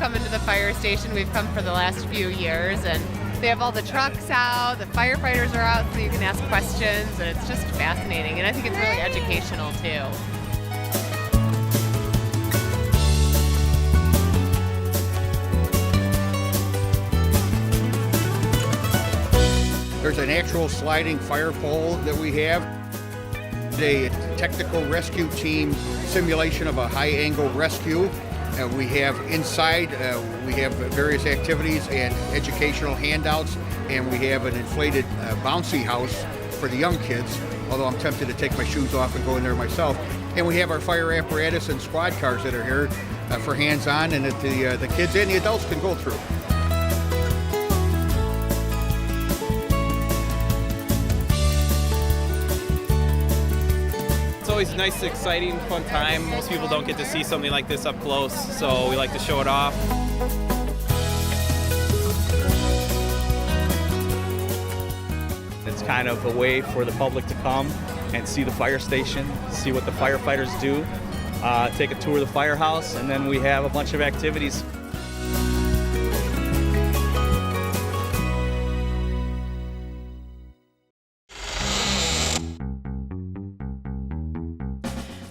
coming to the fire station. We've come for the last few years, and they have all the trucks out, the firefighters are out, so you can ask questions, and it's just fascinating, and I think it's really educational too. There's an actual sliding fire pole that we have. A technical rescue team simulation of a high-angle rescue. We have inside, we have various activities and educational handouts, and we have an inflated bouncy house for the young kids, although I'm tempted to take my shoes off and go in there myself. And we have our fire apparatus and squad cars that are here for hands-on, and that the kids and the adults can go through. It's always a nice, exciting, fun time. Most people don't get to see something like this up close, so we like to show it off. It's kind of a way for the public to come and see the fire station, see what the firefighters do, take a tour of the firehouse, and then we have a bunch of activities.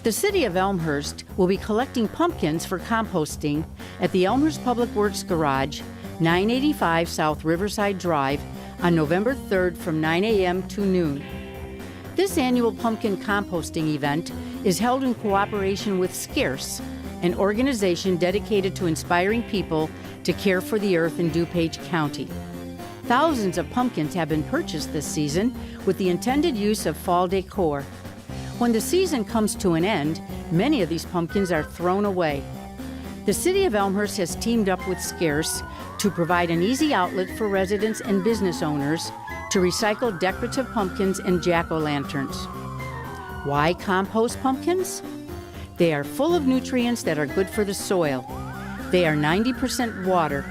The City of Elmhurst will be collecting pumpkins for composting at the Elmhurst Public Works Garage, 985 South Riverside Drive, on November 3rd from 9 a.m. to noon. This annual pumpkin composting event is held in cooperation with Scarce, an organization dedicated to inspiring people to care for the earth in DuPage County. Thousands of pumpkins have been purchased this season with the intended use of fall decor. When the season comes to an end, many of these pumpkins are thrown away. The City of Elmhurst has teamed up with Scarce to provide an easy outlet for residents and business owners to recycle decorative pumpkins and jack-o'-lanterns. Why compost pumpkins? They are full of nutrients that are good for the soil. They are 90% water.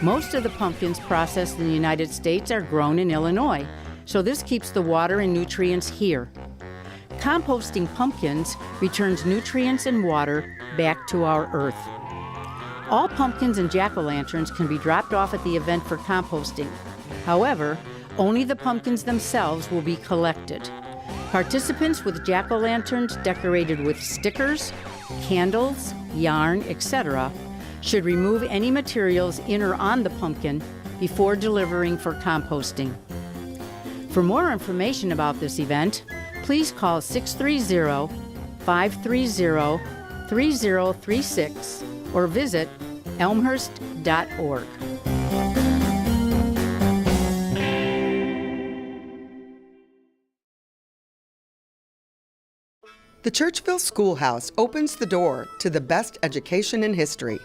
Most of the pumpkins processed in the United States are grown in Illinois, so this keeps the water and nutrients here. Composting pumpkins returns nutrients and water back to our earth. All pumpkins and jack-o'-lanterns can be dropped off at the event for composting. However, only the pumpkins themselves will be collected. Participants with jack-o'-lanterns decorated with stickers, candles, yarn, etc. should remove any materials in or on the pumpkin before delivering for composting. For more information about this event, please call 630-530-3036 or visit elmhurst.org. The Churchville Schoolhouse opens the door to the best education in history.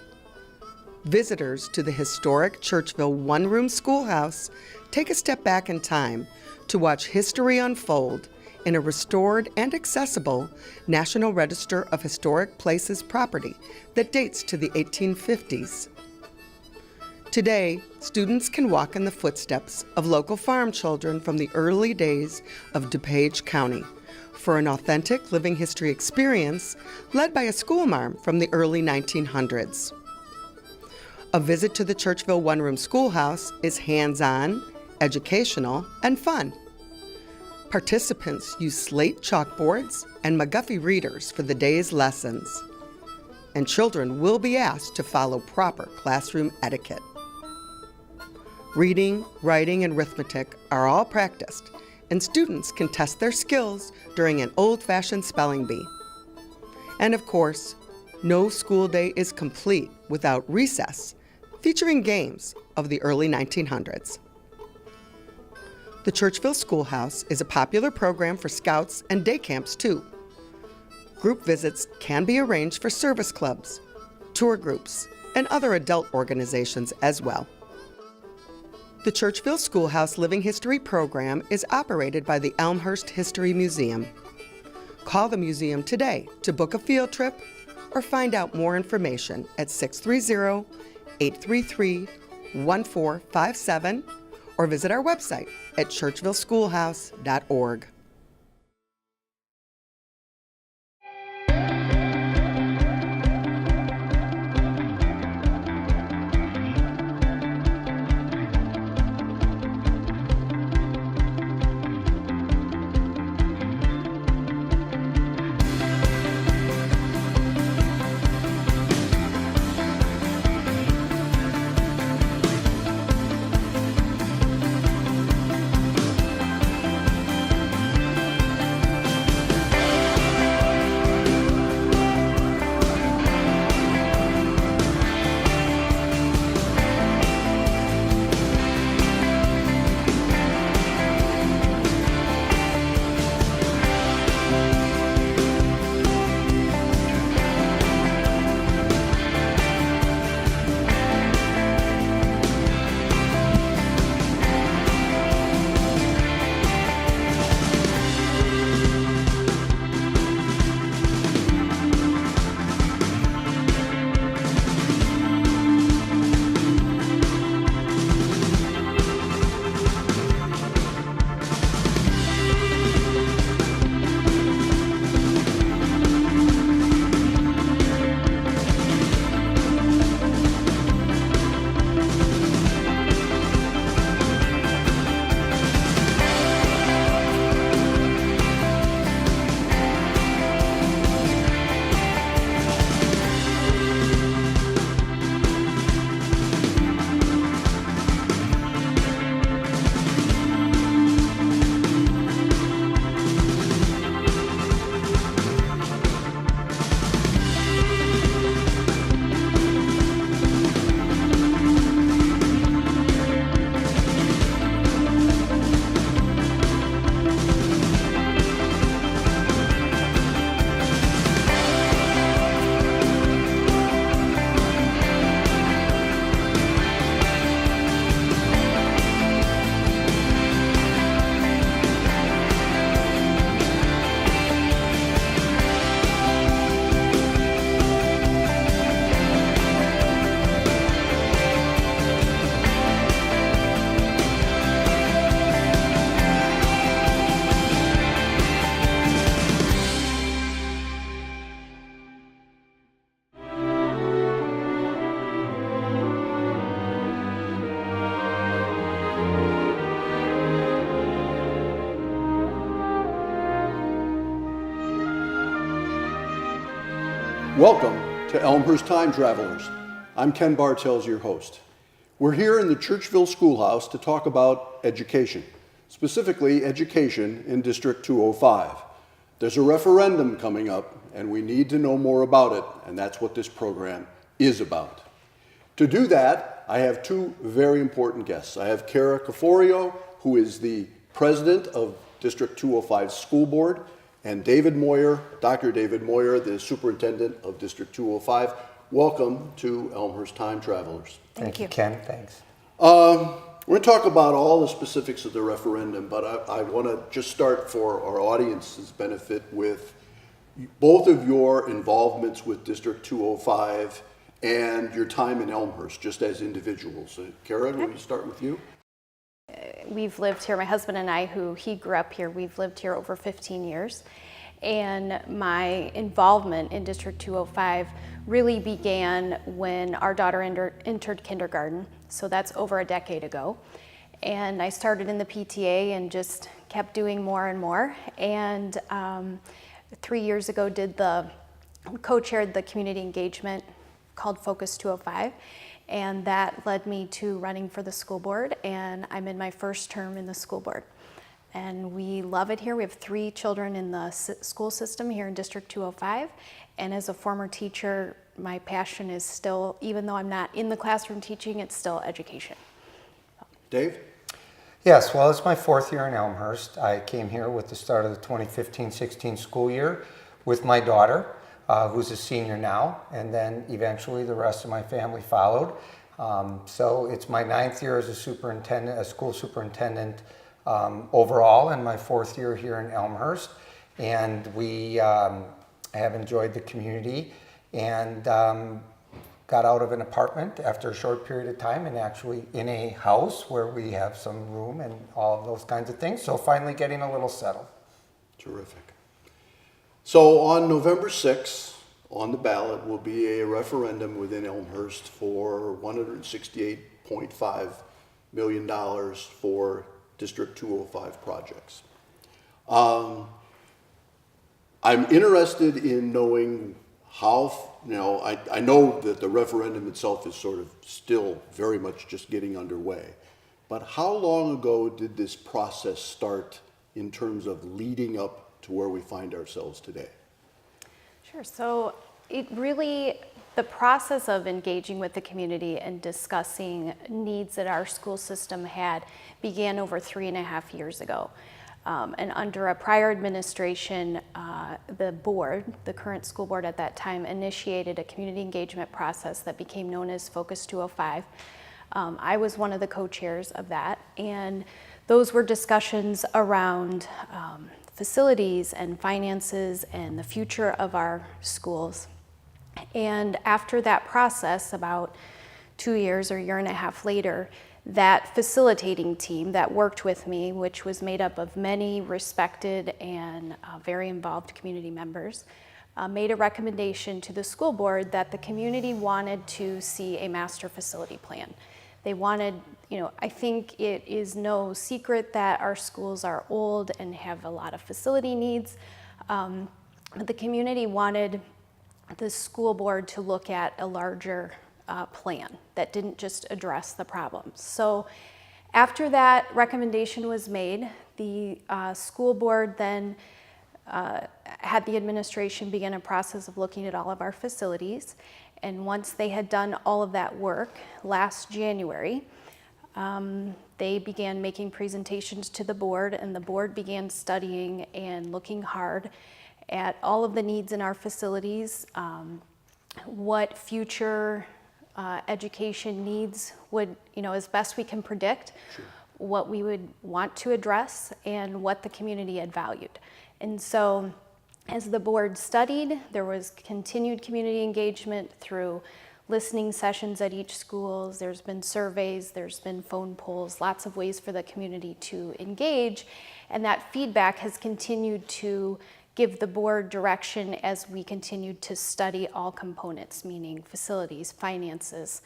Visitors to the historic Churchville one-room schoolhouse take a step back in time to watch history unfold in a restored and accessible National Register of Historic Places property that dates to the 1850s. Today, students can walk in the footsteps of local farm children from the early days of DuPage County for an authentic living history experience led by a schoolmarm from the early 1900s. A visit to the Churchville one-room schoolhouse is hands-on, educational, and fun. Participants use slate chalkboards and McGuffey readers for the day's lessons, and children will be asked to follow proper classroom etiquette. Reading, writing, and arithmetic are all practiced, and students can test their skills during an old-fashioned spelling bee. And of course, no school day is complete without recess, featuring games of the early 1900s. The Churchville Schoolhouse is a popular program for scouts and day camps too. Group visits can be arranged for service clubs, tour groups, and other adult organizations as well. The Churchville Schoolhouse Living History program is operated by the Elmhurst History Museum. Call the museum today to book a field trip or find out more information at 630-833-1457 or visit our website at churchvilleschoolhouse.org. Welcome to Elmhurst Time Travelers. I'm Ken Bartels, your host. We're here in the Churchville Schoolhouse to talk about education, specifically education in District 205. There's a referendum coming up, and we need to know more about it, and that's what this program is about. To do that, I have two very important guests. I have Caforio, who is the president of District 205 School Board, and David Moyer, Dr. David Moyer, the superintendent of District 205. Welcome to Elmhurst Time Travelers. Thank you, Ken. Thanks. We're going to talk about all the specifics of the referendum, but I want to just start for our audience's benefit with both of your involvements with District 205 and your time in Elmhurst, just as individuals. Kara, will we start with you? We've lived here, my husband and I, he grew up here, we've lived here over 15 years. And my involvement in District 205 really began when our daughter entered kindergarten. So that's over a decade ago. And I started in the PTA and just kept doing more and more. And 3 years ago co-chaired the community engagement called Focus 205. And that led me to running for the school board, and I'm in my first term in the school board. And we love it here. We have 3 children in the school system here in District 205. And as a former teacher, my passion is still, even though I'm not in the classroom teaching, it's still education. Dave? Yes, well, it's my 4th year in Elmhurst. I came here with the start of the 2015-16 school year with my daughter, who's a senior now, and then eventually the rest of my family followed. So it's my 9th year as a school superintendent overall, and my 4th year here in Elmhurst. And we have enjoyed the community and got out of an apartment after a short period of time and actually in a house where we have some room and all of those kinds of things. So finally getting a little settled. Terrific. So on November 6th, on the ballot will be a referendum within Elmhurst for $168.5 million for District 205 projects. I'm interested in knowing how, I know that the referendum itself is sort of still very much just getting underway, but how long ago did this process start in terms of leading up to where we find ourselves today? Sure. So the process of engaging with the community and discussing needs that our school system had began over 3.5 years ago. And under a prior administration, the current school board at that time, initiated a community engagement process that became known as Focus 205. I was one of the co-chairs of that, and those were discussions around facilities and finances and the future of our schools. And after that process, about 2 years or a year and a half later, that facilitating team that worked with me, which was made up of many respected and very involved community members, made a recommendation to the school board that the community wanted to see a master facility plan. They wanted, I think it is no secret that our schools are old and have a lot of facility needs. But the community wanted the school board to look at a larger plan that didn't just address the problems. So after that recommendation was made, the school board then had the administration begin a process of looking at all of our facilities. And once they had done all of that work last January, they began making presentations to the board, and the board began studying and looking hard at all of the needs in our facilities, what future education needs would, as best we can predict, sure, what we would want to address and what the community had valued. And so as the board studied, there was continued community engagement through listening sessions at each school. There's been surveys, there's been phone polls, lots of ways for the community to engage. And that feedback has continued to give the board direction as we continued to study all components, meaning facilities, finances,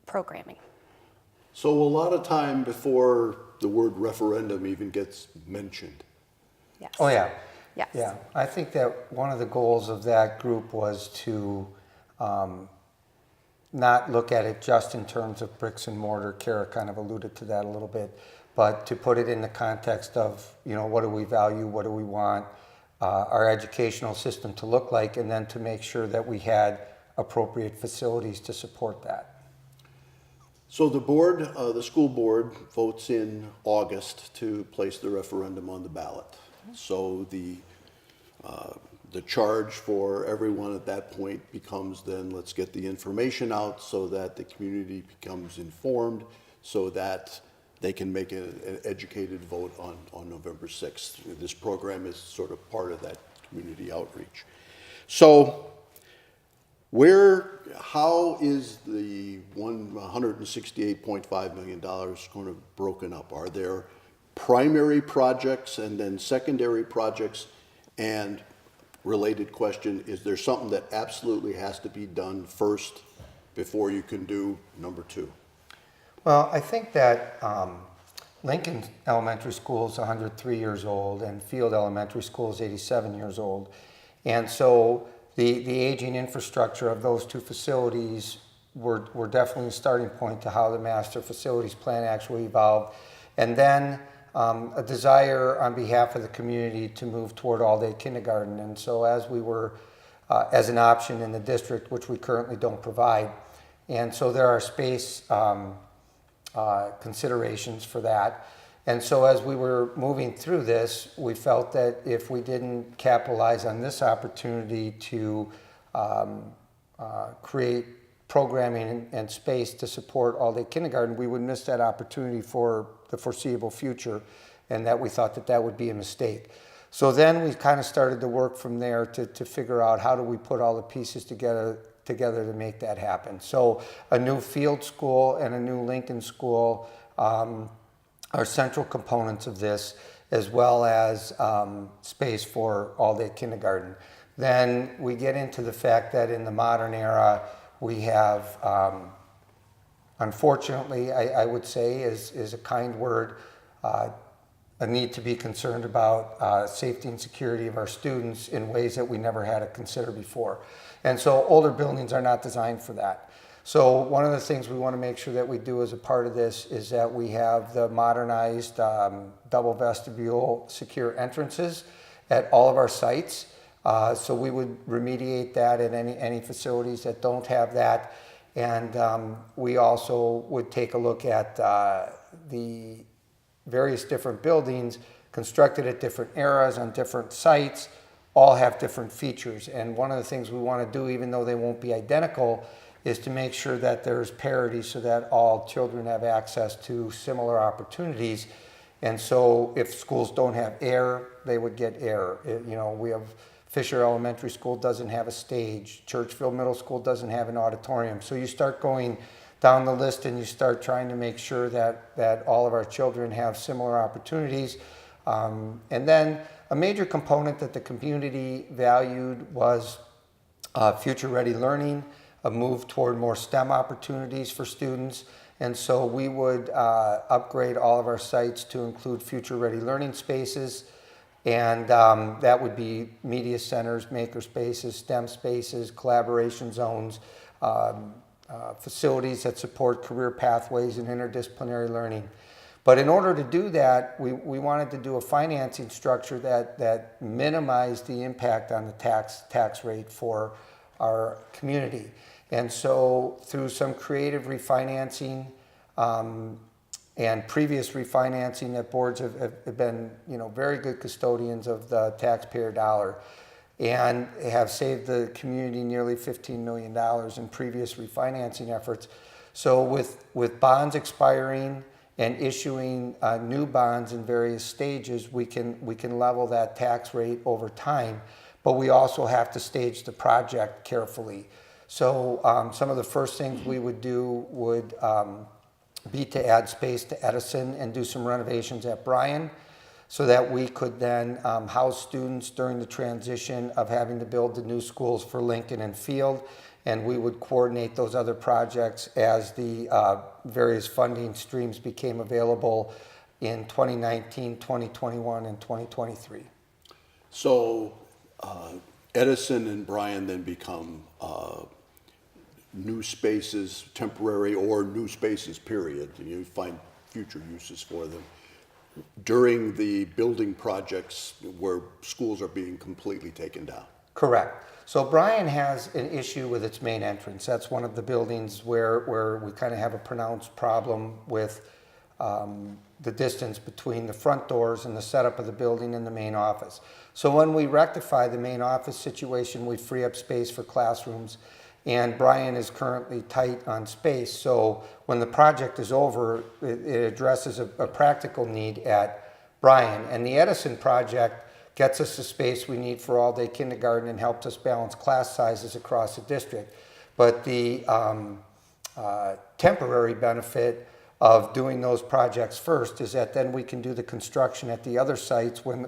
programming. So a lot of time before the word referendum even gets mentioned. Yes. Oh yeah. Yes. Yeah, I think that one of the goals of that group was to not look at it just in terms of bricks and mortar. Kara kind of alluded to that a little bit, but to put it in the context of, what do we value, what do we want our educational system to look like, and then to make sure that we had appropriate facilities to support that. So the board, the school board votes in August to place the referendum on the ballot. So the charge for everyone at that point becomes then, let's get the information out so that the community becomes informed so that they can make an educated vote on November 6th. This program is sort of part of that community outreach. So how is the $168.5 million kind of broken up? Are there primary projects and then secondary projects? And related question, is there something that absolutely has to be done first before you can do number two? Well, I think that Lincoln Elementary School is 103 years old and Field Elementary School is 87 years old. And so the aging infrastructure of those two facilities were definitely a starting point to how the master facilities plan actually evolved. And then a desire on behalf of the community to move toward all-day kindergarten. And so as we were, as an option in the district, which we currently don't provide. And so there are space considerations for that. And so as we were moving through this, we felt that if we didn't capitalize on this opportunity to create programming and space to support all-day kindergarten, we would miss that opportunity for the foreseeable future, and that we thought that that would be a mistake. So then we kind of started to work from there to figure out how do we put all the pieces together to make that happen. So a new field school and a new Lincoln school are central components of this, as well as space for all-day kindergarten. Then we get into the fact that in the modern era, we have, unfortunately, I would say is a kind word, a need to be concerned about safety and security of our students in ways that we never had to consider before. And so older buildings are not designed for that. So one of the things we want to make sure that we do as a part of this is that we have the modernized double vestibule secure entrances at all of our sites. So we would remediate that at any facilities that don't have that. And we also would take a look at the various different buildings constructed at different eras on different sites, all have different features. And one of the things we want to do, even though they won't be identical, is to make sure that there's parity so that all children have access to similar opportunities. And so if schools don't have air, they would get air. We have Fisher Elementary School doesn't have a stage. Churchville Middle School doesn't have an auditorium. So you start going down the list and you start trying to make sure that all of our children have similar opportunities. And then a major component that the community valued was future-ready learning, a move toward more STEM opportunities for students. And so we would upgrade all of our sites to include future-ready learning spaces. And that would be media centers, maker spaces, STEM spaces, collaboration zones, facilities that support career pathways and interdisciplinary learning. But in order to do that, we wanted to do a financing structure that minimized the impact on the tax rate for our community. And so through some creative refinancing and previous refinancing, that boards have been very good custodians of the taxpayer dollar and have saved the community nearly $15 million in previous refinancing efforts. So with bonds expiring and issuing new bonds in various stages, we can level that tax rate over time, but we also have to stage the project carefully. So some of the first things we would do would be to add space to Edison and do some renovations at Bryan, so that we could then house students during the transition of having to build the new schools for Lincoln and Field. And we would coordinate those other projects as the various funding streams became available in 2019, 2021, and 2023. So Edison and Bryan then become new spaces, temporary or new spaces, period. You find future uses for them during the building projects where schools are being completely taken down. Correct. So Bryan has an issue with its main entrance. That's one of the buildings where we kind of have a pronounced problem with the distance between the front doors and the setup of the building and the main office. So when we rectify the main office situation, we free up space for classrooms, and Bryan is currently tight on space. So when the project is over, it addresses a practical need at Bryan. And the Edison project gets us the space we need for all-day kindergarten and helps us balance class sizes across the district. But the temporary benefit of doing those projects first is that then we can do the construction at the other sites when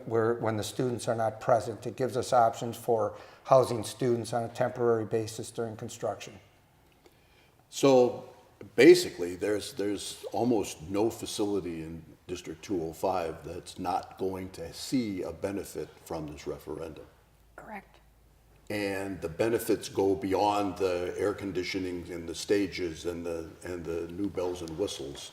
the students are not present. It gives us options for housing students on a temporary basis during construction. So basically, there's almost no facility in District 205 that's not going to see a benefit from this referendum. Correct. And the benefits go beyond the air conditioning and the stages and the new bells and whistles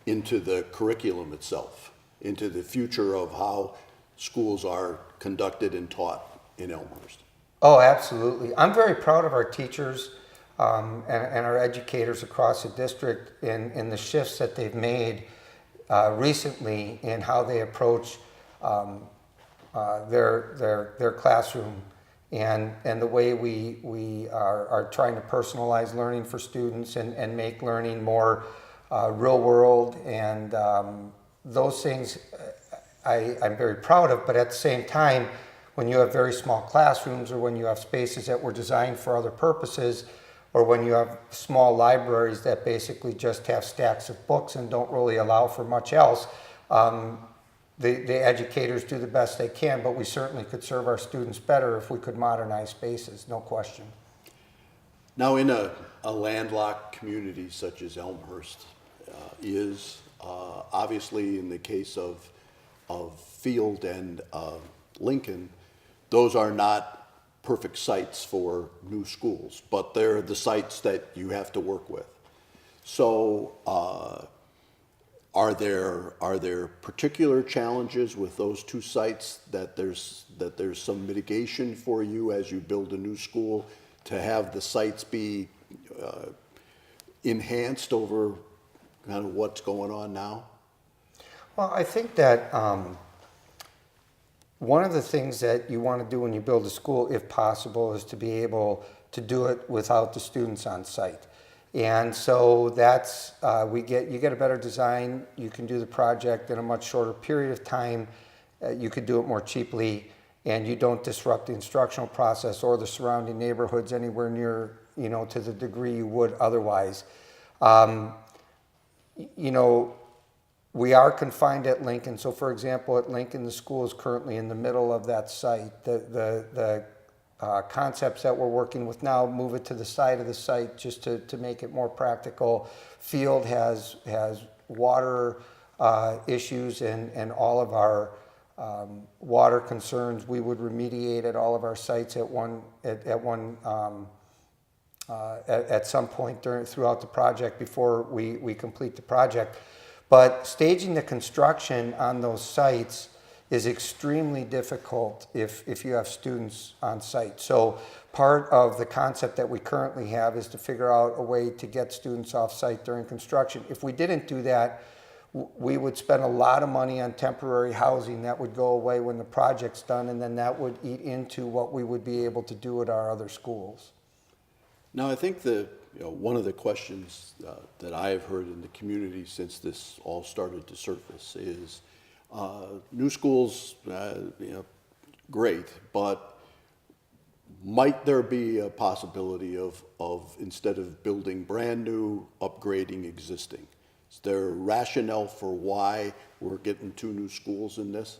into the curriculum itself, into the future of how schools are conducted and taught in Elmhurst. Oh, absolutely. I'm very proud of our teachers and our educators across the district in the shifts that they've made recently in how they approach their classroom and the way we are trying to personalize learning for students and make learning more real world, and those things I'm very proud of. But at the same time, when you have very small classrooms, or when you have spaces that were designed for other purposes, or when you have small libraries that basically just have stacks of books and don't really allow for much else, the educators do the best they can, but we certainly could serve our students better if we could modernize spaces, no question. Now, in a landlocked community such as Elmhurst is, obviously in the case of Field and Lincoln, those are not perfect sites for new schools, but they're the sites that you have to work with. So are there particular challenges with those two sites that there's some mitigation for you as you build a new school to have the sites be enhanced over kind of what's going on now? Well, I think that one of the things that you want to do when you build a school, if possible, is to be able to do it without the students on site. And so that's, you get a better design, you can do the project in a much shorter period of time, you could do it more cheaply, and you don't disrupt the instructional process or the surrounding neighborhoods anywhere near, to the degree you would otherwise. We are confined at Lincoln. So for example, at Lincoln, the school is currently in the middle of that site. The concepts that we're working with now move it to the side of the site just to make it more practical. Field has water issues, and all of our water concerns we would remediate at all of our sites at some point throughout the project before we complete the project. But staging the construction on those sites is extremely difficult if you have students on site. So part of the concept that we currently have is to figure out a way to get students off site during construction. If we didn't do that, we would spend a lot of money on temporary housing that would go away when the project's done, and then that would eat into what we would be able to do at our other schools. Now, I think one of the questions that I have heard in the community since this all started to surface is new schools, great, but might there be a possibility of instead of building brand new, upgrading existing? Is there a rationale for why we're getting 2 new schools in this?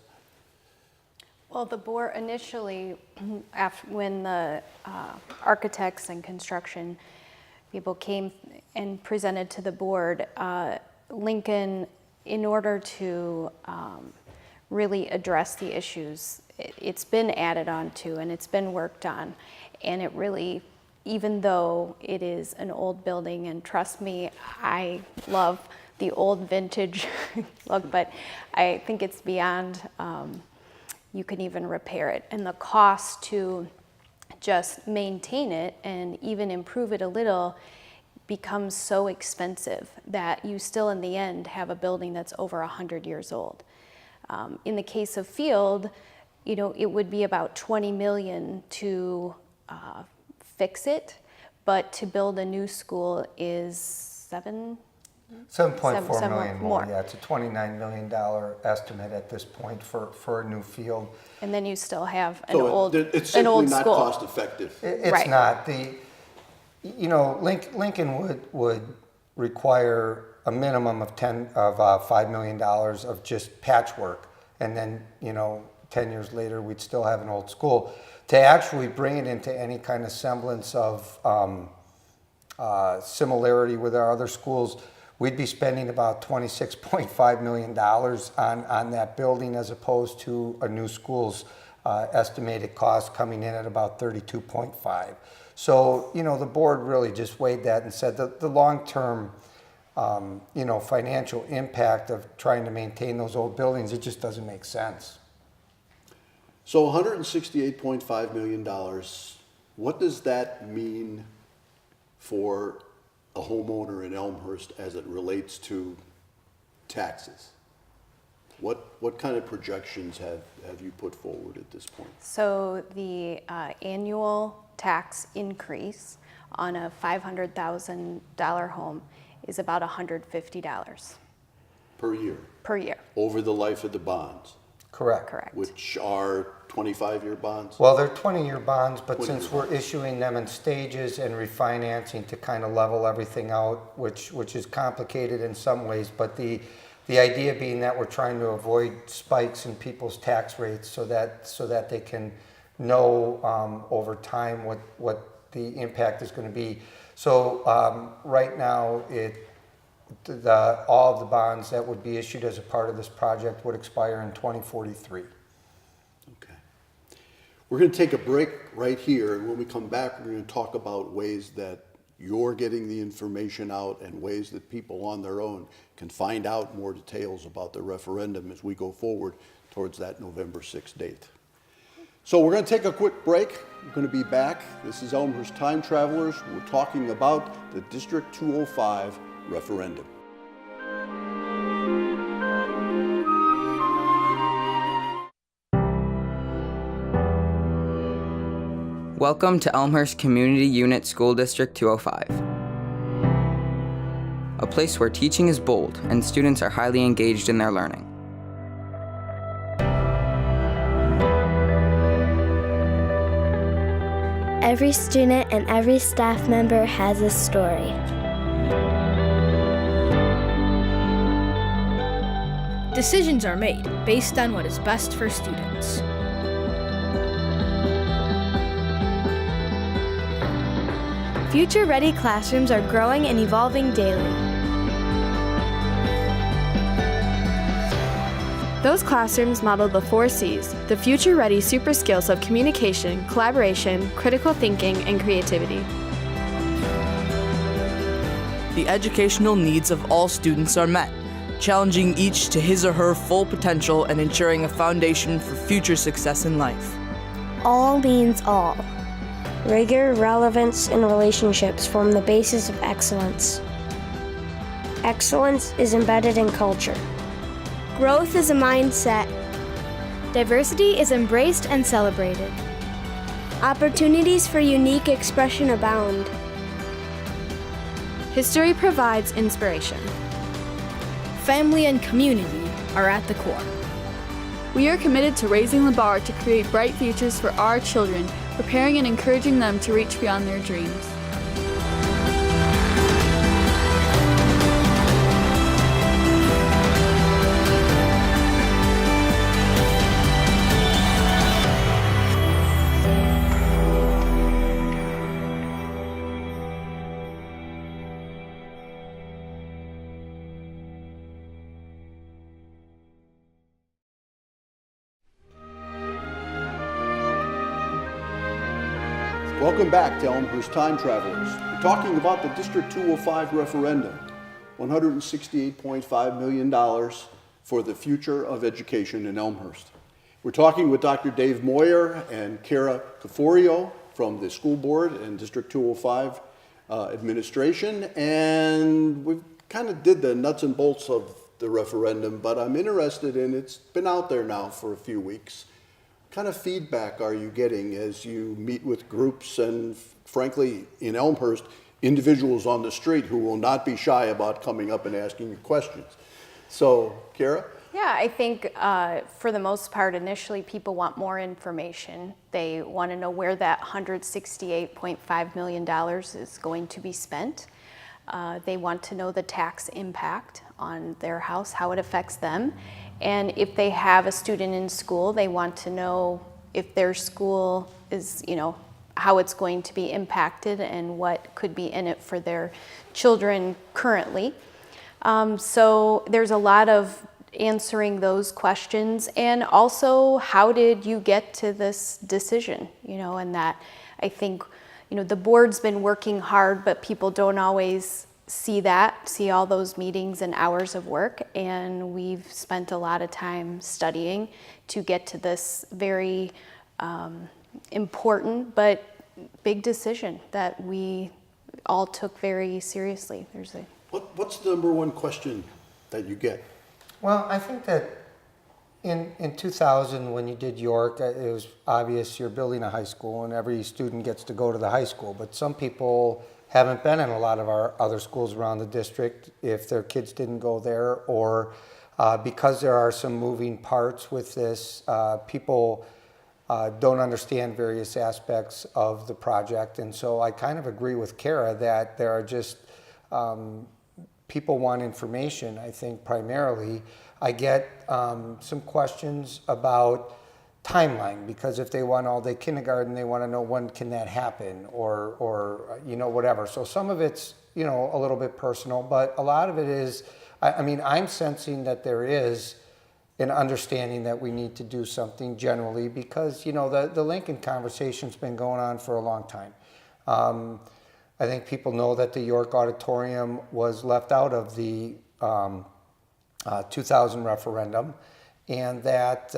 Well, the board initially, when the architects and construction people came and presented to the board, Lincoln, in order to really address the issues. It's been added on to and it's been worked on, and it really, even though it is an old building, and trust me, I love the old vintage look, but I think it's beyond, you can even repair it. And the cost to just maintain it and even improve it a little becomes so expensive that you still in the end have a building that's over 100 years old. In the case of Field, you know, it would be about 20 million to fix it, but to build a new school is 7.4 million more. more. Yeah, it's a $29 million estimate at this point for a new field. And then you still have an So old it's an simply old not school. cost effective. It's Right. not. You know, Lincoln would require a minimum of $5 million of just patchwork, and then, you know, 10 years later we'd still have an old school. To actually bring it into any kind of semblance of similarity with our other schools, we'd be spending about $26.5 million on that building, as opposed to a new school's estimated cost coming in at about 32.5. So, you know, the board really just weighed that and said that the long-term, you know, financial impact of trying to maintain those old buildings, it just doesn't make sense. So $168.5 million, what does that mean for a homeowner in Elmhurst as it relates to taxes? What kind of projections have you put forward at this point? So the annual tax increase on a $500,000 home is about $150 Per year? per year. Over the life of the bonds, Correct. Correct. which are 25-year bonds? Well, they're 20-year bonds, but 20-year since we're bonds. issuing them in stages and refinancing to kind of level everything out, which is complicated in some ways, but the idea being that we're trying to avoid spikes in people's tax rates so that they can know over time what the impact is going to be. So right now, all of the bonds that would be issued as a part of this project would expire in 2043. Okay. We're going to take a break right here, and when we come back, we're going to talk about ways that you're getting the information out and ways that people on their own can find out more details about the referendum as we go forward towards that November 6th date. So we're going to take a quick break. We're going to be back. This is Elmhurst Time Travelers. We're talking about the District 205 referendum. Welcome to Elmhurst Community Unit School District 205. A place where teaching is bold and students are highly engaged in their learning. Every student and every staff member has a story. Decisions are made based on what is best for students. Future-ready classrooms are growing and evolving daily. Those classrooms model the 4 C's, the future-ready super skills of communication, collaboration, critical thinking, and creativity. The educational needs of all students are met, challenging each to his or her full potential and ensuring a foundation for future success in life. All means all. Rigor, relevance, and relationships form the basis of excellence. Excellence is embedded in culture. Growth is a mindset. Diversity is embraced and celebrated. Opportunities for unique expression abound. History provides inspiration. Family and community are at the core. We are committed to raising the bar to create bright futures for our children, preparing and encouraging them to reach beyond their dreams. Welcome back to Elmhurst Time Travelers. We're talking about the District 205 referendum, $168.5 million for the future of education in Elmhurst. We're talking with Dr. Dave Moyer and Kara Caforio from the school board and District 205 administration, and we kind of did the nuts and bolts of the referendum, but I'm interested in, it's been out there now for a few weeks. What kind of feedback are you getting as you meet with groups and, frankly, in Elmhurst, individuals on the street who will not be shy about coming up and asking you questions? So, Kara? Yeah, I think for the most part, initially people want more information. They want to know where that $168.5 million is going to be spent. They want to know the tax impact on their house, how it affects them. And if they have a student in school, they want to know if their school is, how it's going to be impacted and what could be in it for their children currently. So there's a lot of answering those questions, and also how did you get to this decision, and that I think, the board's been working hard, but people don't always see all those meetings and hours of work, and we've spent a lot of time studying to get to this very important but big decision that we all took very seriously. What's the number one question that you get? Well, I think that in 2000, when you did York, it was obvious you're building a high school and every student gets to go to the high school. But some people haven't been in a lot of our other schools around the district if their kids didn't go there, or because there are some moving parts with this, people don't understand various aspects of the project. And so I kind of agree with Kara that there are just people want information, I think, primarily. I get some questions about timeline, because if they want all-day kindergarten, they want to know when can that happen, or whatever. So some of it's, a little bit personal, but a lot of it is, I'm sensing that there is an understanding that we need to do something generally, because, the Lincoln conversation's been going on for a long time. I think people know that the York Auditorium was left out of the 2000 referendum, and that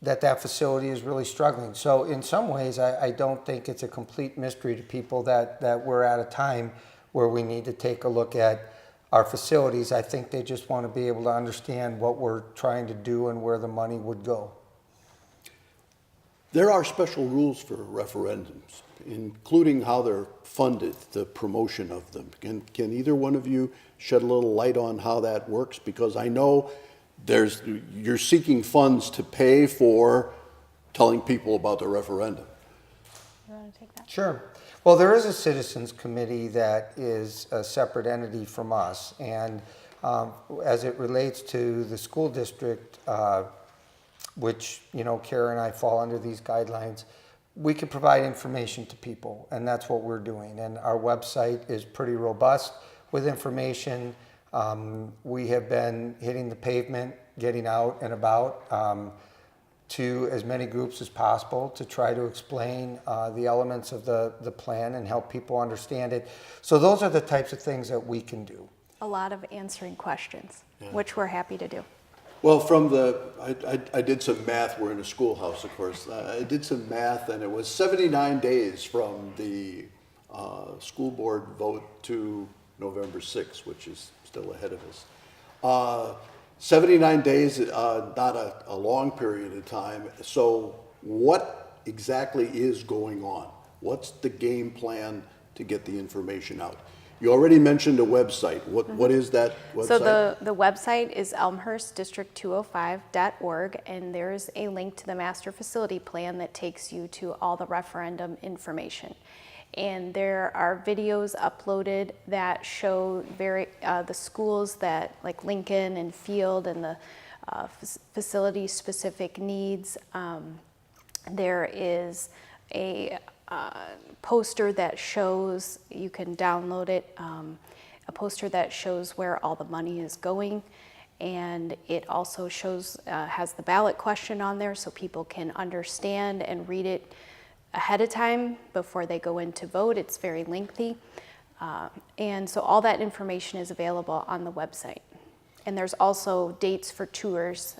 that facility is really struggling. So in some ways, I don't think it's a complete mystery to people that we're at a time where we need to take a look at our facilities. I think they just want to be able to understand what we're trying to do and where the money would go. There are special rules for referendums, including how they're funded, the promotion of them. Can either one of you shed a little light on how that works? Because I know you're seeking funds to pay for telling people about the referendum. You want to take that? Sure. Well, there is a citizens committee that is a separate entity from us, and as it relates to the school district, which, Kara and I fall under these guidelines, we can provide information to people, and that's what we're doing. And our website is pretty robust with information. We have been hitting the pavement, getting out and about to as many groups as possible to try to explain the elements of the plan and help people understand it. So those are the types of things that we can do. A lot of answering questions, which we're happy to do. Well, I did some math. We're in a schoolhouse, of course. I did some math, and it was 79 days from the school board vote to November 6th, which is still ahead of us. 79 days, not a long period of time. So what exactly is going on? What's the game plan to get the information out? You already mentioned a website. What is that website? So the website is elmhurstdistrict205.org, and there's a link to the master facility plan that takes you to all the referendum information. And there are videos uploaded that show the schools that, like Lincoln and Field, and the facility specific needs. There is a poster that shows, you can download it, a poster that shows where all the money is going, and it also shows has the ballot question on there so people can understand and read it ahead of time before they go in to vote. It's very lengthy. And so all that information is available on the website. And there's also dates for tours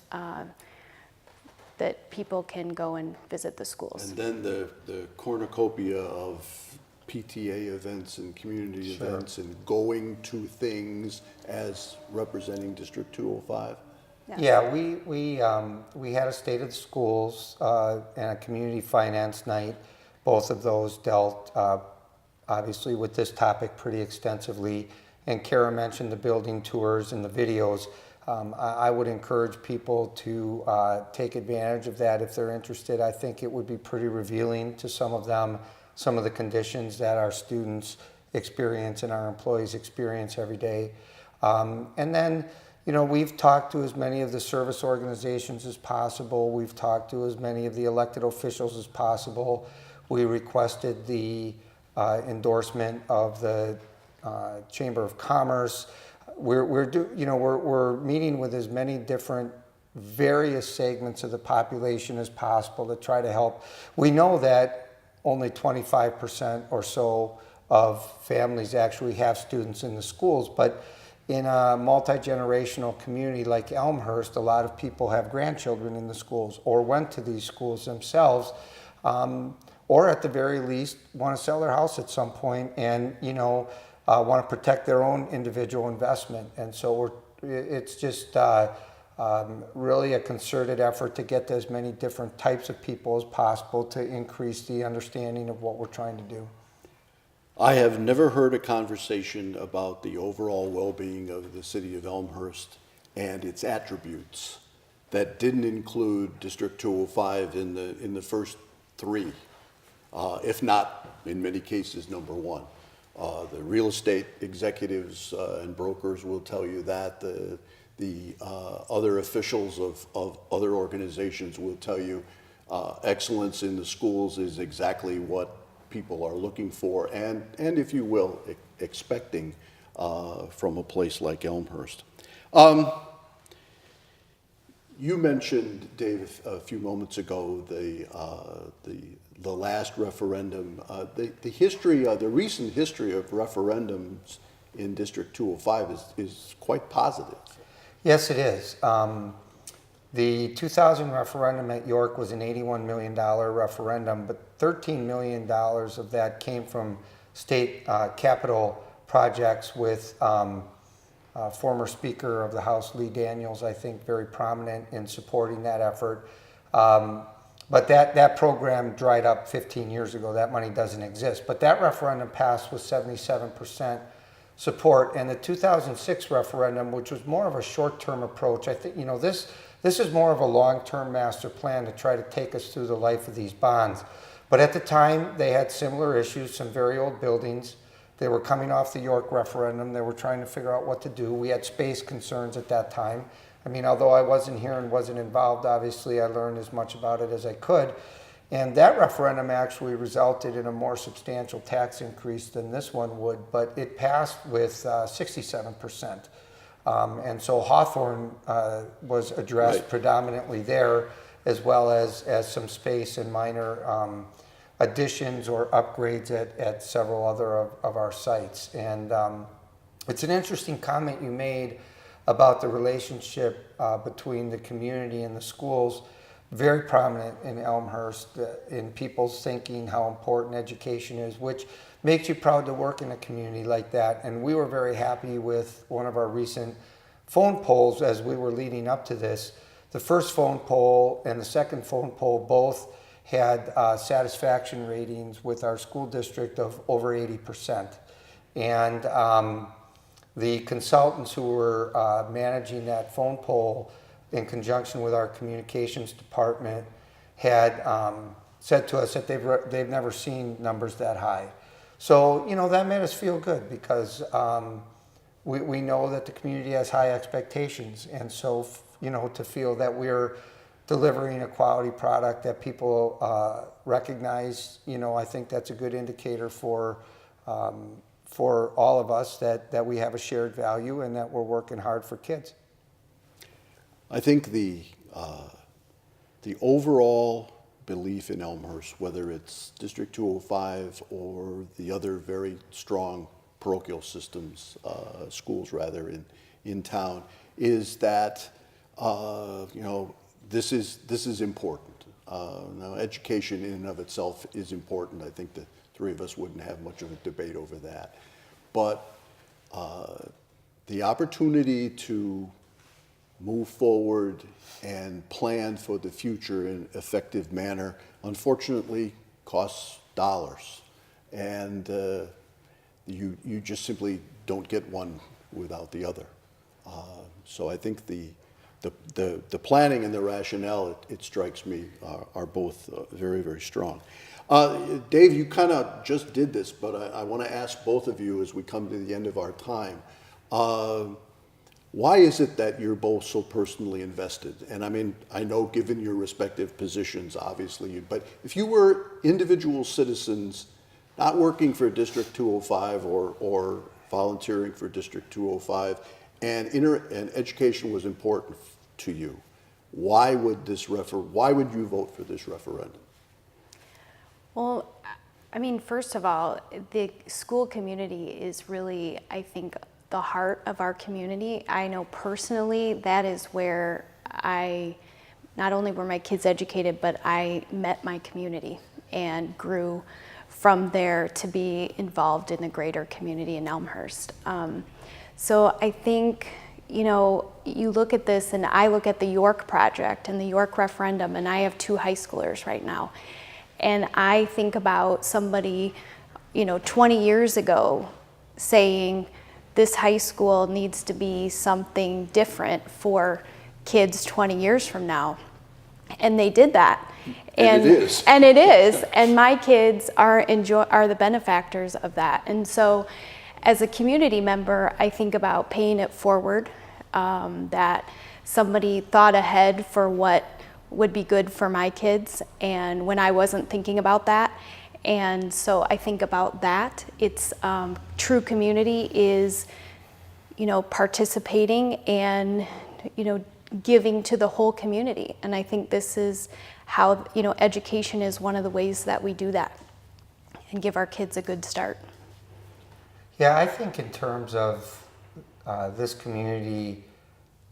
that people can go and visit the schools. And then the cornucopia of PTA events and community events and going to things as representing District 205. Yeah, we had a State of the Schools and a Community Finance Night. Both of those dealt obviously with this topic pretty extensively. And Kara mentioned the building tours and the videos. I would encourage people to take advantage of that if they're interested. I think it would be pretty revealing to some of them, some of the conditions that our students experience and our employees experience every day. And then, you know, we've talked to as many of the service organizations as possible. We've talked to as many of the elected officials as possible. We requested the endorsement of the Chamber of Commerce. We're meeting with as many different various segments of the population as possible to try to help. We know that only 25% or so of families actually have students in the schools, but in a multi-generational community like Elmhurst, a lot of people have grandchildren in the schools or went to these schools themselves, or at the very least want to sell their house at some point and, you know, want to protect their own individual investment. And so it's just really a concerted effort to get to as many different types of people as possible to increase the understanding of what we're trying to do. I have never heard a conversation about the overall well-being of the city of Elmhurst and its attributes that didn't include District 205 in the first three, if not, in many cases, number one. The real estate executives and brokers will tell you that. The other officials of other organizations will tell you excellence in the schools is exactly what people are looking for and if you will, expecting from a place like Elmhurst. You mentioned, Dave, a few moments ago the last referendum. The history, the recent history of referendums in District 205 is quite positive. Yes, it is. The 2000 referendum at York was an $81 million referendum, but $13 million of that came from state capital projects with former Speaker of the House, Lee Daniels, I think, very prominent in supporting that effort. But that program dried up 15 years ago. That money doesn't exist. But that referendum passed with 77% support. And the 2006 referendum, which was more of a short-term approach, I think, you know, this is more of a long-term master plan to try to take us through the life of these bonds. But at the time, they had similar issues, some very old buildings. They were coming off the York referendum. They were trying to figure out what to do. We had space concerns at that time. I mean, although I wasn't here and wasn't involved, obviously I learned as much about it as I could. And that referendum actually resulted in a more substantial tax increase than this one would, but it passed with 67%. And so Hawthorne was addressed predominantly there, as well as some space and minor additions or upgrades at several other of our sites. And it's an interesting comment you made about the relationship between the community and the schools. Very prominent in Elmhurst, in people's thinking how important education is, which makes you proud to work in a community like that. And we were very happy with one of our recent phone polls as we were leading up to this. The first phone poll and the second phone poll both had satisfaction ratings with our school district of over 80%. And the consultants who were managing that phone poll in conjunction with our communications department had said to us that they've never seen numbers that high. So, you know, that made us feel good because we know that the community has high expectations. And so, you know, to feel that we're delivering a quality product that people recognize, you know, I think that's a good indicator for all of us that we have a shared value and that we're working hard for kids. I think the overall belief in Elmhurst, whether it's District 205 or the other very strong parochial systems, schools rather, in town, is that this is important. Now, education in and of itself is important. I think the three of us wouldn't have much of a debate over that. But the opportunity to move forward and plan for the future in an effective manner, unfortunately, costs dollars. And you just simply don't get one without the other. So I think the planning and the rationale, it strikes me, are both very, very strong. Dave, you kind of just did this, but I want to ask both of you as we come to the end of our time. Why is it that you're both so personally invested? And I mean, I know given your respective positions, obviously, but if you were individual citizens not working for District 205 or volunteering for District 205, and education was important to you, why would you vote for this referendum? Well, I mean, first of all, the school community is really, I think, the heart of our community. I know personally that is where not only were my kids educated, but I met my community and grew from there to be involved in the greater community in Elmhurst. So I think, you look at this, and I look at the York project and the York referendum, and I have 2 high schoolers right now. And I think about somebody, 20 years ago saying this high school needs to be something different for kids 20 years from now. And they did that. And it is. And it is. And my kids are the benefactors of that. And so as a community member, I think about paying it forward, that somebody thought ahead for what would be good for my kids, and when I wasn't thinking about that. And so I think about that. It's true community is, participating and, giving to the whole community. And I think this is how, education is one of the ways that we do that and give our kids a good start. Yeah, I think in terms of this community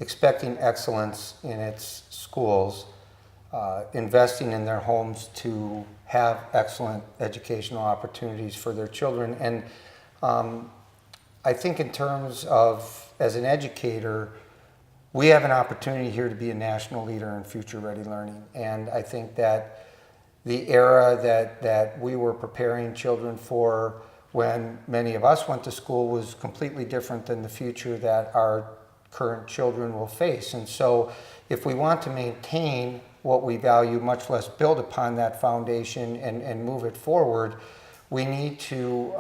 expecting excellence in its schools, investing in their homes to have excellent educational opportunities for their children. And I think in terms of, as an educator, we have an opportunity here to be a national leader in future-ready learning. And I think that the era that we were preparing children for when many of us went to school was completely different than the future that our current children will face. And so if we want to maintain what we value, much less build upon that foundation and move it forward, we need to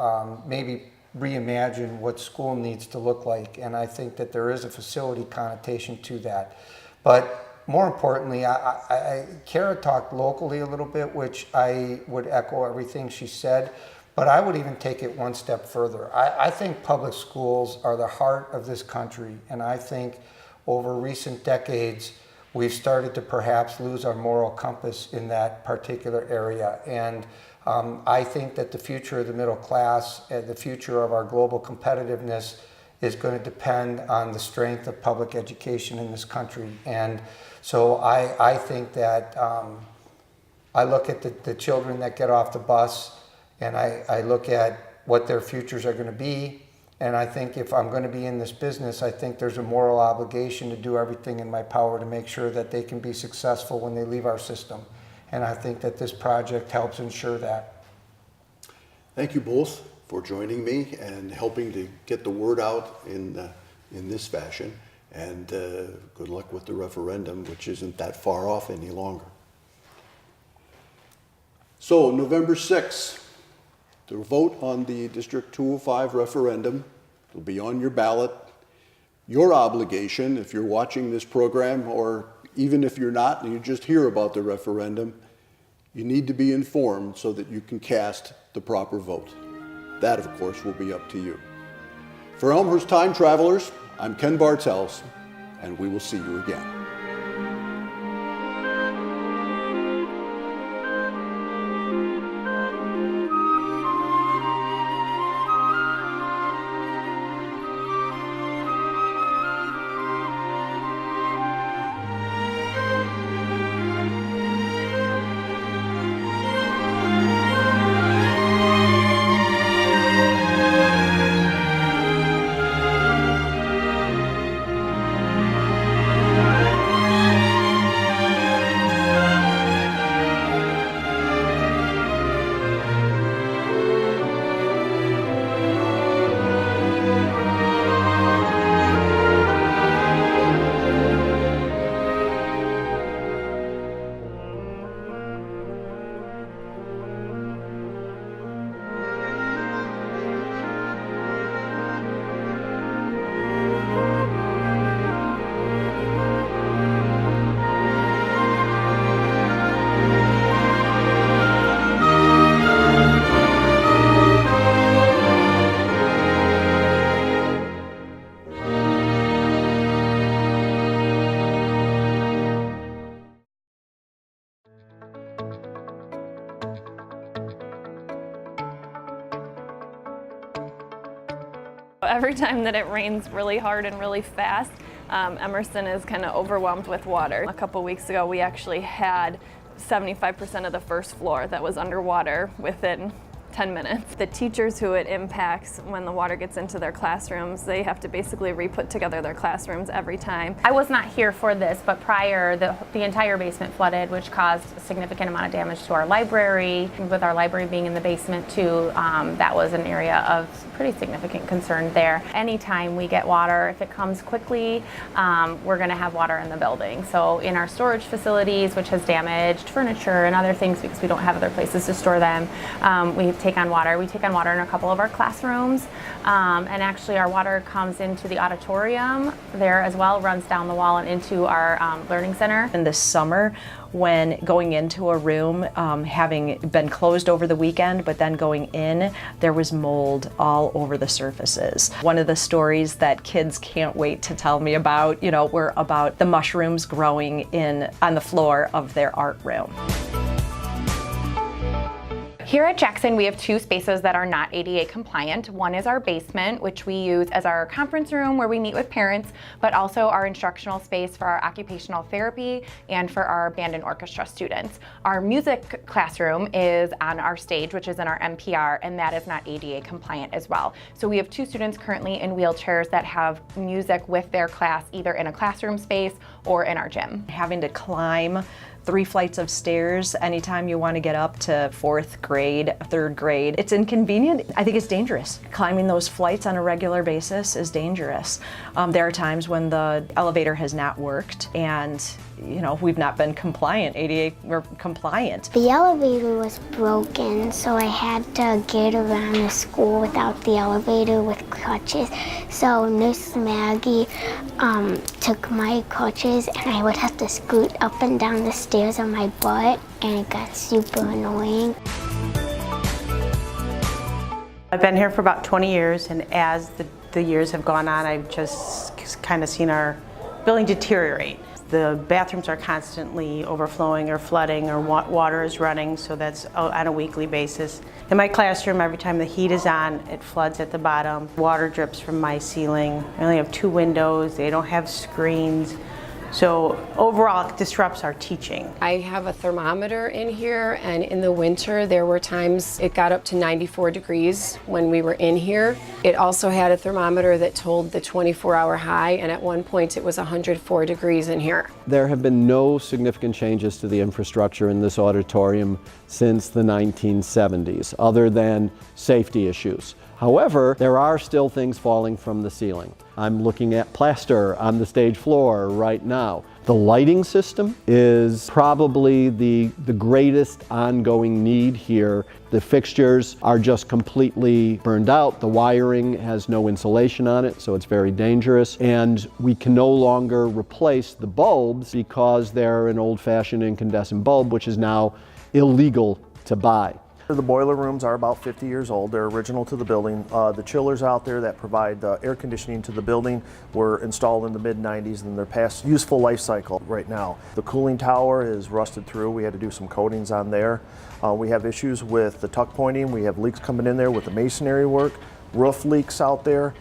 maybe reimagine what school needs to look like. And I think that there is a facility connotation to that. But more importantly, Kara talked locally a little bit, which I would echo everything she said, but I would even take it one step further. I think public schools are the heart of this country, and I think over recent decades, we've started to perhaps lose our moral compass in that particular area. And I think that the future of the middle class and the future of our global competitiveness is going to depend on the strength of public education in this country. And so I think that I look at the children that get off the bus, and I look at what their futures are going to be. And I think if I'm going to be in this business, I think there's a moral obligation to do everything in my power to make sure that they can be successful when they leave our system. And I think that this project helps ensure that. Thank you both for joining me and helping to get the word out in this fashion. And good luck with the referendum, which isn't that far off any longer. So November 6th, the vote on the District 205 referendum will be on your ballot. Your obligation, if you're watching this program, or even if you're not and you just hear about the referendum, you need to be informed so that you can cast the proper vote. That, of course, will be up to you. For Elmhurst Time Travelers, I'm Ken Bartels, and we will see you again. Every time that it rains really hard and really fast, Emerson is kind of overwhelmed with water. A couple weeks ago, we actually had 75% of the first floor that was underwater within 10 minutes. The teachers who it impacts when the water gets into their classrooms, they have to basically re-put together their classrooms every time. I was not here for this, but prior, the entire basement flooded, which caused a significant amount of damage to our library. With our library being in the basement too, that was an area of pretty significant concern there. Anytime we get water, if it comes quickly, we're going to have water in the building. So in our storage facilities, which has damaged furniture and other things because we don't have other places to store them, we take on water. We take on water in a couple of our classrooms, and actually our water comes into the auditorium there as well, runs down the wall and into our learning center. In the summer, when going into a room, having been closed over the weekend, but then going in, there was mold all over the surfaces. One of the stories that kids can't wait to tell me about, were about the mushrooms growing on the floor of their art room. Here at Jackson, we have two spaces that are not ADA compliant. One is our basement, which we use as our conference room where we meet with parents, but also our instructional space for our occupational therapy and for our band and orchestra students. Our music classroom is on our stage, which is in our MPR, and that is not ADA compliant as well. So we have two students currently in wheelchairs that have music with their class, either in a classroom space or in our gym. Having to climb 3 flights of stairs anytime you want to get up to 4th grade, 3rd grade. It's inconvenient. I think it's dangerous. Climbing those flights on a regular basis is dangerous. There are times when the elevator has not worked and we've not been compliant, ADA compliant. The elevator was broken, so I had to get around the school without the elevator with crutches. So Miss Maggie took my crutches and I would have to scoot up and down the stairs on my butt, and it got super annoying. I've been here for about 20 years, and as the years have gone on, I've just kind of seen our building deteriorate. The bathrooms are constantly overflowing or flooding, or water is running, so that's on a weekly basis. In my classroom, every time the heat is on, it floods at the bottom. Water drips from my ceiling. I only have 2 windows, they don't have screens. So overall, it disrupts our teaching. I have a thermometer in here, and in the winter, there were times it got up to 94 degrees when we were in here. It also had a thermometer that told the 24-hour high, and at one point it was 104 degrees in here. There have been no significant changes to the infrastructure in this auditorium since the 1970s, other than safety issues. However, there are still things falling from the ceiling. I'm looking at plaster on the stage floor right now. The lighting system is probably the greatest ongoing need here. The fixtures are just completely burned out. The wiring has no insulation on it, so it's very dangerous. And we can no longer replace the bulbs because they're an old-fashioned incandescent bulb, which is now illegal to buy. The boiler rooms are about 50 years old. They're original to the building. The chillers out there that provide air conditioning to the building were installed in the mid-90s, and they're past useful life cycle right now. The cooling tower is rusted through. We had to do some coatings on there. We have issues with the tuck pointing. We have leaks coming in there with the masonry work, roof leaks out there.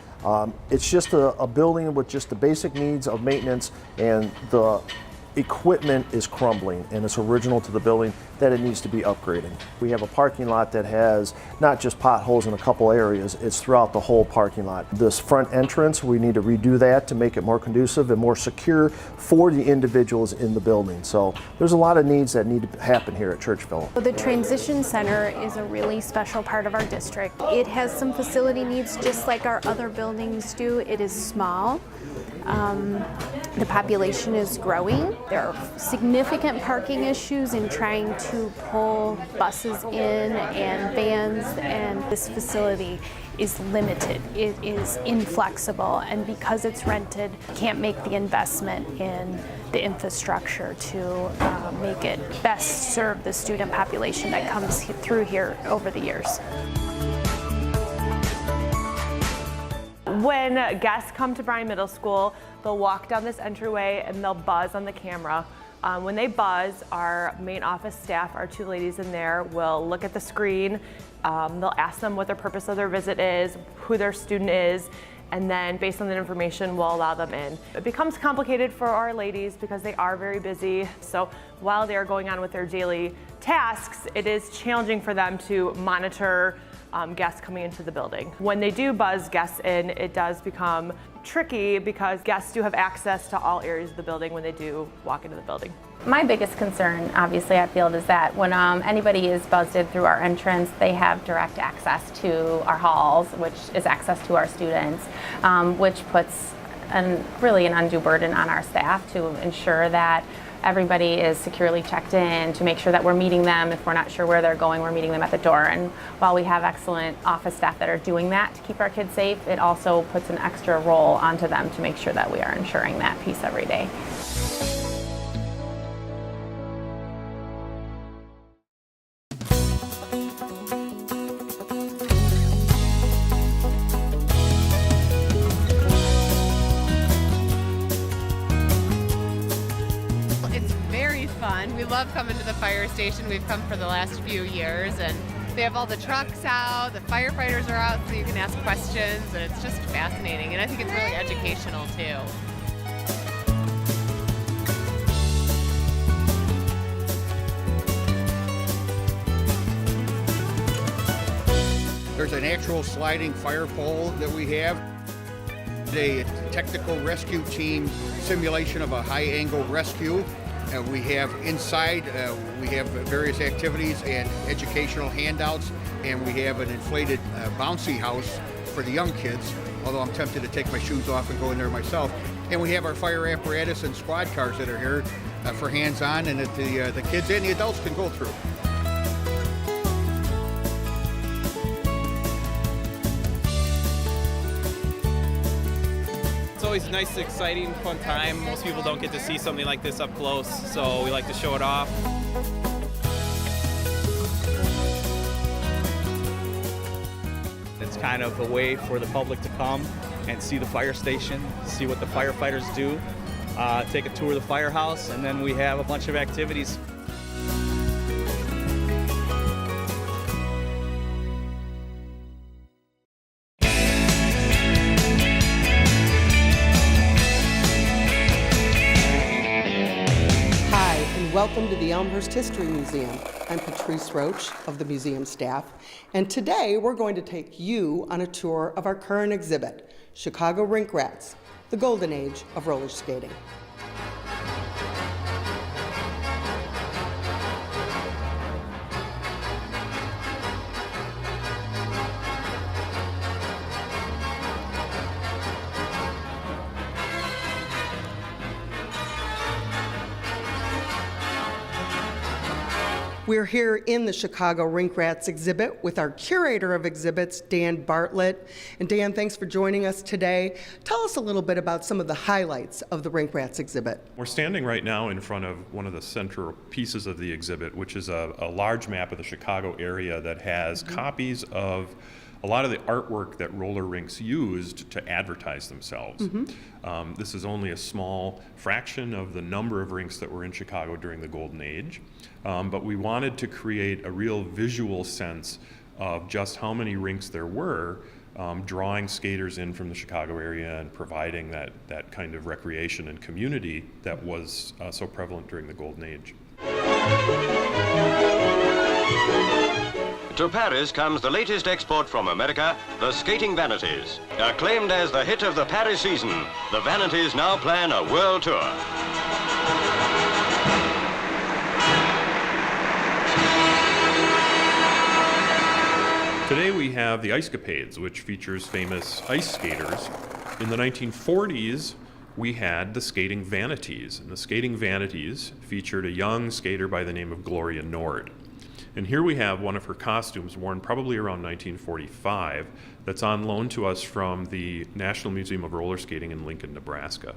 It's just a building with just the basic needs of maintenance, and the equipment is crumbling, and it's original to the building that it needs to be upgraded. We have a parking lot that has not just potholes in a couple areas, it's throughout the whole parking lot. This front entrance, we need to redo that to make it more conducive and more secure for the individuals in the building. So there's a lot of needs that need to happen here at Churchville. The Transition Center is a really special part of our district. It has some facility needs just like our other buildings do. It is small. The population is growing. There are significant parking issues in trying to pull buses in and vans, and this facility is limited. It is inflexible, and because it's rented, can't make the investment in the infrastructure to make it best serve the student population that comes through here over the years. When guests come to Bryan Middle School, they'll walk down this entryway and they'll buzz on the camera. When they buzz, our main office staff, our 2 ladies in there, will look at the screen. They'll ask them what their purpose of their visit is, who their student is, and then based on that information, we'll allow them in. It becomes complicated for our ladies because they are very busy. So while they are going on with their daily tasks, it is challenging for them to monitor guests coming into the building. When they do buzz guests in, it does become tricky because guests do have access to all areas of the building when they do walk into the building. My biggest concern, obviously, I feel, is that when anybody is buzzed in through our entrance, they have direct access to our halls, which is access to our students, which puts really an undue burden on our staff to ensure that everybody is securely checked in, to make sure that we're meeting them. If we're not sure where they're going, we're meeting them at the door. And while we have excellent office staff that are doing that to keep our kids safe, it also puts an extra role onto them to make sure that we are ensuring that piece every day. We love coming to the fire station. We've come for the last few years, and they have all the trucks out, the firefighters are out, so you can ask questions, and it's just fascinating. And I think it's really educational too. There's an actual sliding fire pole that we have. A technical rescue team simulation of a high-angle rescue. We have inside, we have various activities and educational handouts, and we have an inflated bouncy house for the young kids, although I'm tempted to take my shoes off and go in there myself. And we have our fire apparatus and squad cars that are here for hands-on, and that the kids and the adults can go through. It's always a nice, exciting, fun time. Most people don't get to see something like this up close, so we like to show it off. It's kind of a way for the public to come and see the fire station, see what the firefighters do, take a tour of the firehouse, and then we have a bunch of activities. Welcome to the Elmhurst History Museum. I'm Patrice Roach of the museum staff, and today we're going to take you on a tour of our current exhibit, Chicago Rink Rats, the golden age of roller skating. We're here in the Chicago Rink Rats exhibit with our curator of exhibits, Dan Bartlett. And Dan, thanks for joining us today. Tell us a little bit about some of the highlights of the Rink Rats exhibit. We're standing right now in front of one of the central pieces of the exhibit, which is a large map of the Chicago area that has copies of a lot of the artwork that roller rinks used to advertise themselves. This is only a small fraction of the number of rinks that were in Chicago during the Golden Age, but we wanted to create a real visual sense of just how many rinks there were, drawing skaters in from the Chicago area and providing that kind of recreation and community that was so prevalent during the Golden Age. To Paris comes the latest export from America, the skating vanities. Acclaimed as the hit of the Paris season, the vanities now plan a world tour. Today we have the Icecapades, which features famous ice skaters. In the 1940s, we had the Skating Vanities, and the Skating Vanities featured a young skater by the name of Gloria Nord. And here we have one of her costumes worn probably around 1945 that's on loan to us from the National Museum of Roller Skating in Lincoln, Nebraska.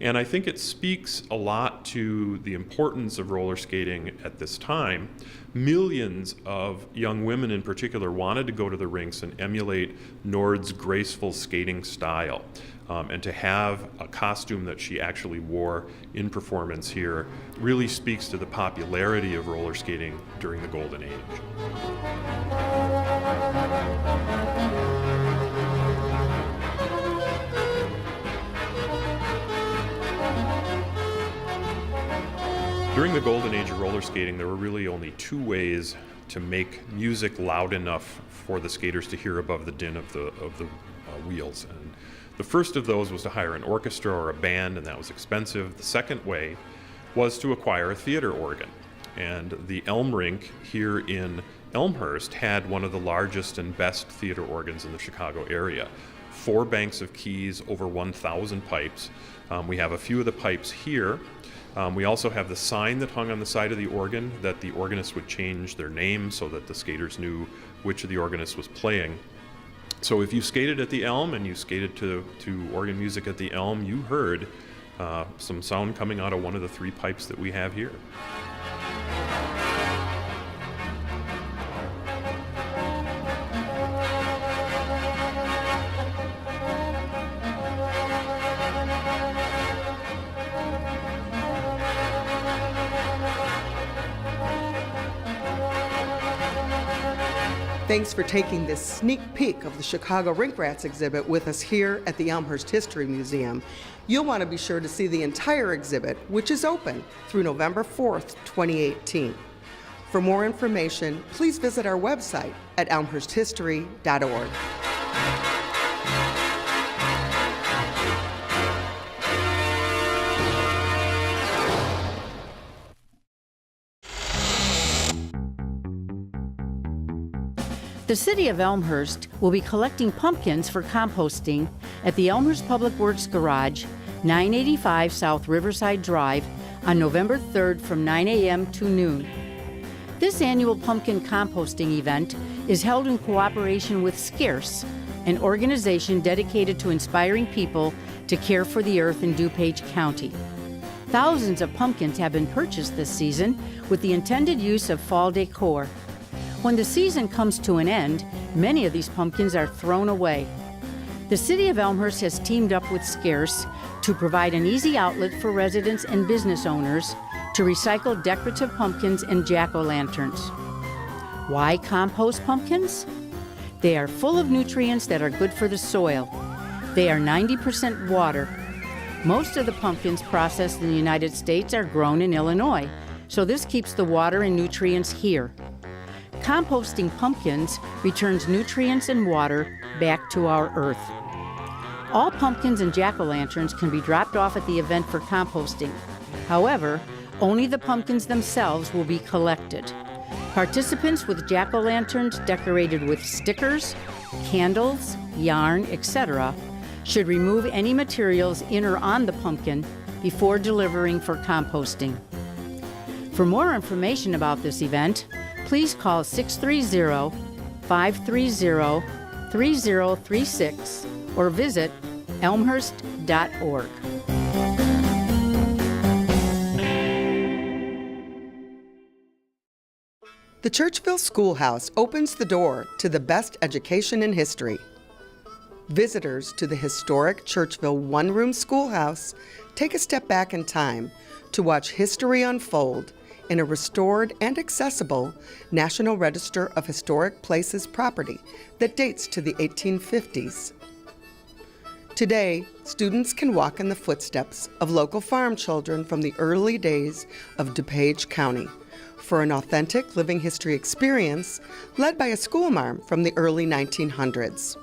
And I think it speaks a lot to the importance of roller skating at this time. Millions of young women in particular wanted to go to the rinks and emulate Nord's graceful skating style. And to have a costume that she actually wore in performance here really speaks to the popularity of roller skating during the Golden Age. During the golden age of roller skating, there were really only two ways to make music loud enough for the skaters to hear above the din of the wheels. And the first of those was to hire an orchestra or a band, and that was expensive. The second way was to acquire a theater organ. And the Elm Rink here in Elmhurst had one of the largest and best theater organs in the Chicago area. 4 banks of keys, over 1,000 pipes. We have a few of the pipes here. We also have the sign that hung on the side of the organ that the organist would change their name so that the skaters knew which of the organists was playing. So if you skated at the Elm and you skated to organ music at the Elm, you heard some sound coming out of one of the 3 pipes that we have here. Thanks for taking this sneak peek of the Chicago Rink Rats exhibit with us here at the Elmhurst History Museum. You'll want to be sure to see the entire exhibit, which is open through November 4th, 2018. For more information, please visit our website at elmhursthistory.org. The City of Elmhurst will be collecting pumpkins for composting at the Elmhurst Public Works Garage, 985 South Riverside Drive, on November 3rd from 9 a.m. to noon. This annual pumpkin composting event is held in cooperation with Scarce, an organization dedicated to inspiring people to care for the earth in DuPage County. Thousands of pumpkins have been purchased this season with the intended use of fall decor. When the season comes to an end, many of these pumpkins are thrown away. The City of Elmhurst has teamed up with Scarce to provide an easy outlet for residents and business owners to recycle decorative pumpkins and jack-o'-lanterns. Why compost pumpkins? They are full of nutrients that are good for the soil. They are 90% water. Most of the pumpkins processed in the United States are grown in Illinois, so this keeps the water and nutrients here. Composting pumpkins returns nutrients and water back to our earth. All pumpkins and jack-o'-lanterns can be dropped off at the event for composting. However, only the pumpkins themselves will be collected. Participants with jack-o'-lanterns decorated with stickers, candles, yarn, etc. should remove any materials in or on the pumpkin before delivering for composting. For more information about this event, please call 630-530-3036 or visit elmhurst.org. The Churchville Schoolhouse opens the door to the best education in history. Visitors to the historic Churchville one-room schoolhouse take a step back in time to watch history unfold in a restored and accessible National Register of Historic Places property that dates to the 1850s. Today, students can walk in the footsteps of local farm children from the early days of DuPage County for an authentic living history experience led by a schoolmarm from the early 1900s.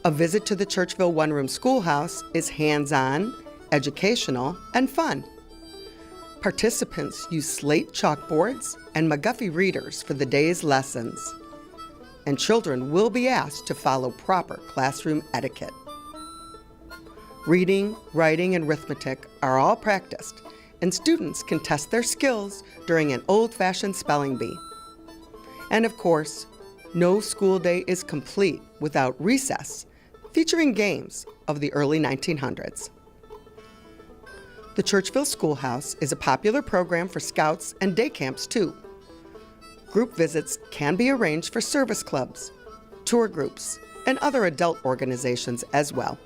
A visit to the Churchville one-room schoolhouse is hands-on, educational, and fun. Participants use slate chalkboards and McGuffey readers for the day's lessons. And children will be asked to follow proper classroom etiquette. Reading, writing, and arithmetic are all practiced, and students can test their skills during an old-fashioned spelling bee. And of course, no school day is complete without recess, featuring games of the early 1900s. The Churchville Schoolhouse is a popular program for scouts and day camps too. Group visits can be arranged for service clubs, tour groups, and other adult organizations as well.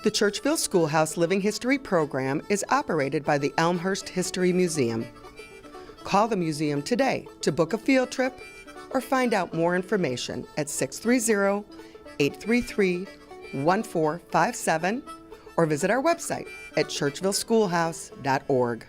The Churchville Schoolhouse Living History program is operated by the Elmhurst History Museum. Call the museum today to book a field trip or find out more information at 630-833-1457 or visit our website at churchvilleschoolhouse.org.